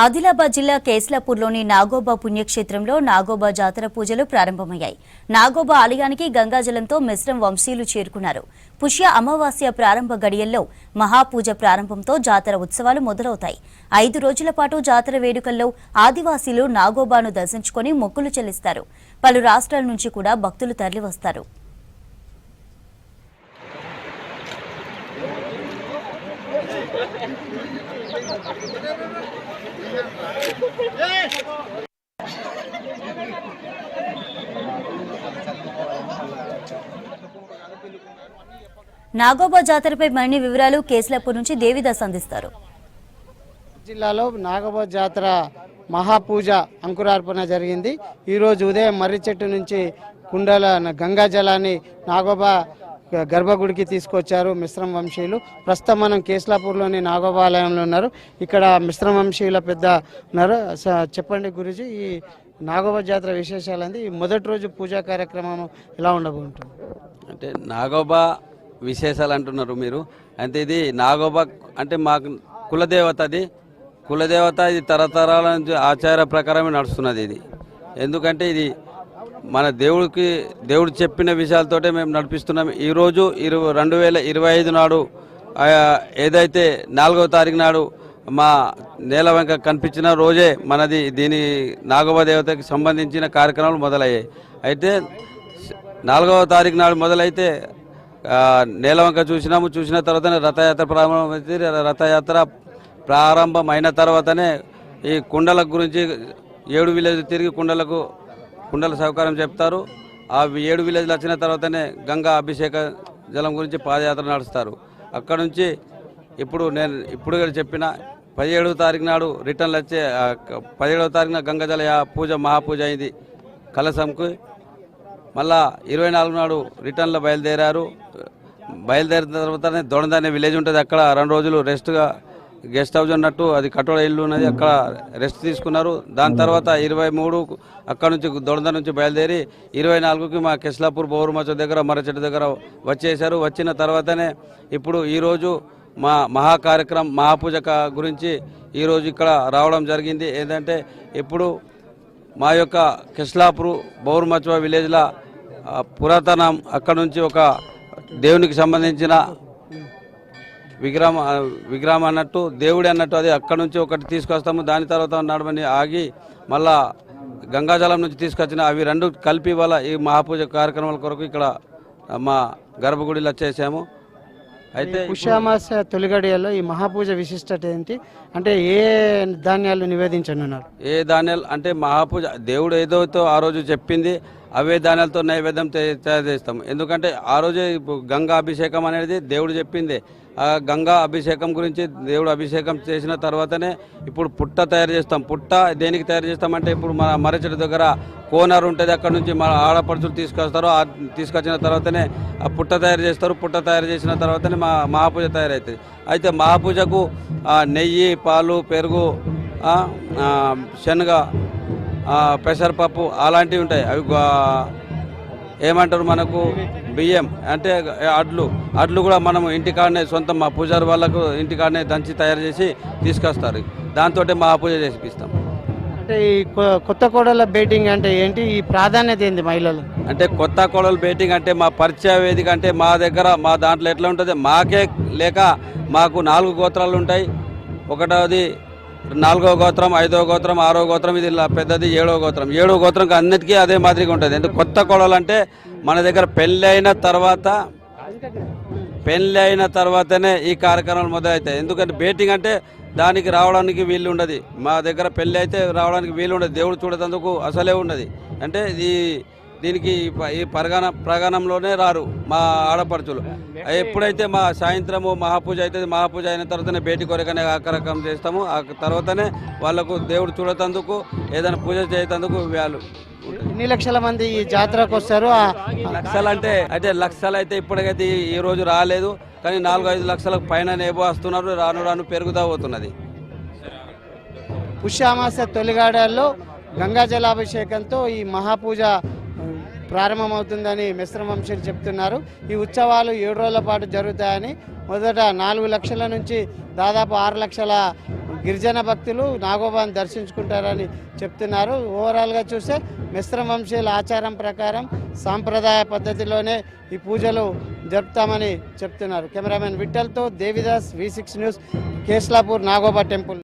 ఆదిలాబాద్ జిల్లా కేస్లాపూర్లోని నాగోబా పుణ్యక్షేత్రంలో నాగోబా జాతర పూజలు ప్రారంభమయ్యాయి. నాగోబా ఆలయానికి గంగాజలంతో మిశ్రం వంశీయులు చేరుకున్నారు. పుష్య అమావాస్య ప్రారంభ గడియల్లో మహాపూజ ప్రారంభంతో జాతర ఉత్సవాలు మొదలవుతాయి. 5 రోజుల పాటు జాతర వేడుకల్లో ఆదివాసీలు నాగోబాను దర్శించుకుని మొక్కులు చెల్లిస్తారు. పలు రాష్ట్రాల నుంచి కూడా భక్తులు తరలివస్తారు. నాగోబా జాతరపై మరిన్ని వివరాలు కేస్లాపూర్ నుంచి దేవిదాస్ అందిస్తారు. జిల్లాలో నాగోబా జాతర మహాపూజ అంకురార్పణ జరిగింది. ఈరోజు ఉదయం మర్రి చెట్టు నుంచి కుండల గంగా జలాన్ని నాగోబా గర్భగుడికి తీసుకొచ్చారు మిశ్రమ వంశీయులు. ప్రస్తుతం మనం కేస్లాపూర్లోని నాగోబా ఆలయంలో ఉన్నారు. ఇక్కడ మిశ్రమ వంశీయుల పెద్ద ఉన్నారు. చెప్పండి గురుజీ, ఈ నాగోబా జాతర విశేషాలంది మొదటి రోజు పూజా కార్యక్రమం ఎలా ఉండబోతుంది? అంటే నాగోబా విశేషాలు అంటున్నారు మీరు. అంటే ఇది నాగోబా అంటే మాకు కులదేవత, అది కులదేవత. ఇది తరతరాల నుంచి ఆచార ప్రకారమే నడుస్తున్నది ఇది. ఎందుకంటే ఇది మన దేవుడు చెప్పిన విషయాలతోటే మేము నడిపిస్తున్నాం. ఈరోజు 2025 నాడు ఏదైతే 4వ తారీఖు నాడు మా నేల వెంక కనిపించిన రోజే మనది దీని నాగోబా దేవతకి సంబంధించిన కార్యక్రమాలు మొదలయ్యాయి. అయితే 4వ తారీఖు నాడు మొదలైతే నేలవంక చూసిన తర్వాతనే రథయాత్ర ప్రారంభమైంది. రథయాత్ర ప్రారంభమైన తర్వాతనే ఈ కుండల గురించి 7 విలేజ్ తిరిగి కుండల సౌకర్యం చెప్తారు. ఆ 7 విలేజ్లు వచ్చిన తర్వాతనే గంగా అభిషేక జలం గురించి పాదయాత్ర నడుస్తారు. అక్కడ నుంచి ఇప్పుడు చెప్పిన 17వ తారీఖు నాడు రిటర్న్లు వచ్చే 17వ తారీఖున గంగాజల పూజ మహాపూజ అయింది కలశంకు. మళ్ళా 24 నాడు రిటర్న్లో బయలుదేరిన తర్వాతనే దొండ అనే విలేజ్ ఉంటుంది. అక్కడ 2 రోజులు రెస్ట్గా గెస్ట్ హౌస్ ఉన్నట్టు అది కటోడ ఇల్లు ఉన్నది, అక్కడ రెస్ట్ తీసుకున్నారు. దాని తర్వాత 23 అక్కడ నుంచి దొండ నుంచి బయలుదేరి 24కి మా కేస్లాపూర్ బౌరుమచ్చ దగ్గర మర్రిచెట్టు దగ్గర వచ్చేసారు. వచ్చిన తర్వాతనే ఇప్పుడు ఈరోజు మా మహాకార్యక్రమం మహాపూజ గురించి ఈరోజు ఇక్కడ రావడం జరిగింది. ఏంటంటే ఇప్పుడు మా యొక్క కేస్లాపూర్ బౌరుమచ్చ విలేజ్లో పురాతనం అక్కడ నుంచి ఒక దేవునికి సంబంధించిన విగ్రహం అన్నట్టు దేవుడి అన్నట్టు అది అక్కడ నుంచి ఒకటి తీసుకొస్తాము. దాని తర్వాత నడవని ఆగి మళ్ళా గంగాజలం నుంచి తీసుకొచ్చిన అవి 2 కలిపి వల్ల ఈ మహాపూజ కార్యక్రమాల కొరకు ఇక్కడ మా గర్భగుడిలో చేసాము. అయితే పుష్యామాస తొలిగడియల్లో ఈ మహాపూజ విశిష్టత ఏంటి అంటే ఏ ధాన్యాలు నివేదించనున్నారు? ఏ ధాన్యాలు అంటే మహాపూజ దేవుడు ఏదైతే ఆ రోజు చెప్పింది అవే ధాన్యాలతో నైవేద్యం తయారు చేస్తాం. ఎందుకంటే ఆ రోజే గంగా అభిషేకం అనేది దేవుడు చెప్పింది. ఆ గంగా అభిషేకం గురించి దేవుడు అభిషేకం చేసిన తర్వాతనే ఇప్పుడు పుట్ట తయారు చేస్తాం. పుట్ట దేనికి తయారు చేస్తామంటే ఇప్పుడు మన మర్రిచెట్టు దగ్గర కోనర్ ఉంటుంది, అక్కడ నుంచి మన ఆడపడుచులు తీసుకొస్తారు. తీసుకొచ్చిన తర్వాతనే ఆ పుట్ట తయారు చేస్తారు. పుట్ట తయారు చేసిన తర్వాతనే మహాపూజ తయారవుతుంది. అయితే మహాపూజకు నెయ్యి, పాలు, పెరుగు, శనగ, పెసరపప్పు అలాంటివి ఉంటాయి. అవి ఏమంటారు మనకు బియ్యం అంటే అడ్లు కూడా మనం ఇంటికాడనే సొంతం మా పూజారి వాళ్ళకు ఇంటికాడనే దంచి తయారు చేసి తీసుకొస్తారు. దాంతో మహాపూజ చేసిపిస్తాం. అంటే ఈ కొత్త కోడల బేటింగ్ అంటే ఏంటి, ఈ ప్రాధాన్యత ఏంది మహిళలు? అంటే కొత్త కోడలు బేటింగ్ అంటే మా పరిచయ వేదిక అంటే మా దగ్గర మా దాంట్లో ఎట్లా ఉంటుంది, మాకే లేక మాకు 4 గోత్రాలు ఉంటాయి. ఒకటవది 4వ గోత్రం, 5వ గోత్రం, 6వ గోత్రం, ఇది పెద్దది 7వ గోత్రం. 7వ గోత్రం అన్నిటికీ అదే మాదిరిగా ఉంటుంది. అంటే కొత్త కోడలు అంటే మన దగ్గర పెళ్ళి అయిన తర్వాతనే ఈ కార్యక్రమాలు మొదలవుతాయి. ఎందుకంటే బేటింగ్ అంటే దానికి రావడానికి వీలు ఉండదు. మా దగ్గర పెళ్ళి అయితే రావడానికి వీలు ఉండదు. దేవుడు చూడేందుకు అసలే ఉండదు. అంటే దీనికి ఈ ప్రగాణంలోనే రారు మా ఆడపడుచులు. ఎప్పుడైతే మా సాయంత్రము మహాపూజ అవుతుంది, మహాపూజ అయిన తర్వాతనే బేటి కొరకనే కార్యక్రమం చేస్తాము. ఆ తర్వాతనే వాళ్ళకు దేవుడు చూడేందుకు ఏదైనా పూజ చేసేందుకు వాళ్ళు. ఎన్ని లక్షల మంది ఈ జాతరకు వస్తారు? లక్షలు అయితే ఇప్పటికైతే ఈ రోజు రాలేదు, కానీ 4-5 లక్షలకు పైన ఏవో వస్తున్నారు. రాను పెరుగుతా పోతున్నది. పుష్యామాస తొలిగాడల్లో గంగా జలాభిషేకంతో ఈ మహాపూజ ప్రారంభమవుతుందని మిశ్రమ వంశీయులు చెప్తున్నారు. ఈ ఉత్సవాలు 7 రోజుల పాటు జరుగుతాయని, మొదట 4 లక్షల నుంచి దాదాపు 6 లక్షల గిరిజన భక్తులు నాగోబాను దర్శించుకుంటారని చెప్తున్నారు. ఓవరాల్గా చూస్తే మిశ్రమ వంశీయుల ఆచారం ప్రకారం సాంప్రదాయ పద్ధతిలోనే ఈ పూజలు జరుపుతామని చెప్తున్నారు. కెమెరామెన్ విఠల్తో Devidas, V6 news, Keslapur Nagoba temple.